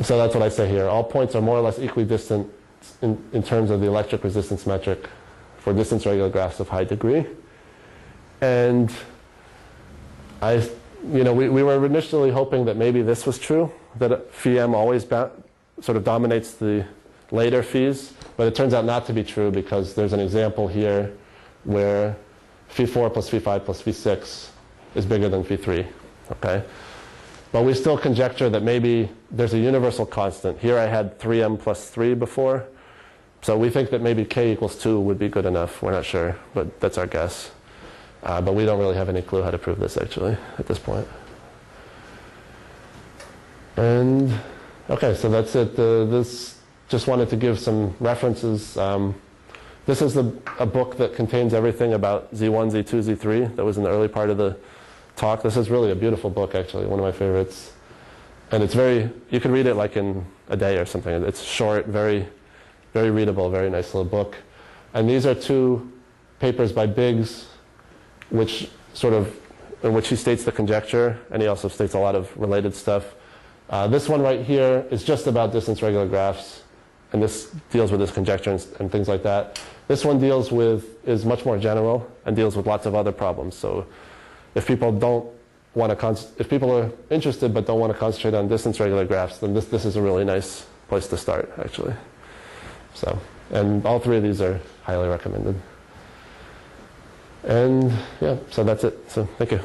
so that's what I say here. All points are more or less equidistant in terms of the electric resistance metric for distance regular graphs of high degree. And we were initially hoping that maybe this was true, that phi m always sort of dominates the later phis, but it turns out not to be true because there's an example here where phi 4 plus phi 5 plus phi 6 is bigger than phi 3. Okay? But we still conjecture that maybe there's a universal constant. Here I had 3m plus 3 before, so we think that maybe k equals 2 would be good enough. We're not sure, but that's our guess. But we don't really have any clue how to prove this actually at this point. And okay, so that's it. This just wanted to give some references. This is a book that contains everything about Z1, Z2, Z3 that was in the early part of the talk. This is really a beautiful book actually, one of my favorites. And it's you can read it like in a day or something. It's short, very, very readable, very nice little book. And these are two papers by Biggs, in which he states the conjecture, and he also states a lot of related stuff. This one right here is just about distance regular graphs, and this deals with this conjecture and things like that. This one is much more general and deals with lots of other problems. So if people if people are interested but don't want to concentrate on distance regular graphs, then this is a really nice place to start, actually. So, and all three of these are highly recommended. And yeah, so that's it. So thank you.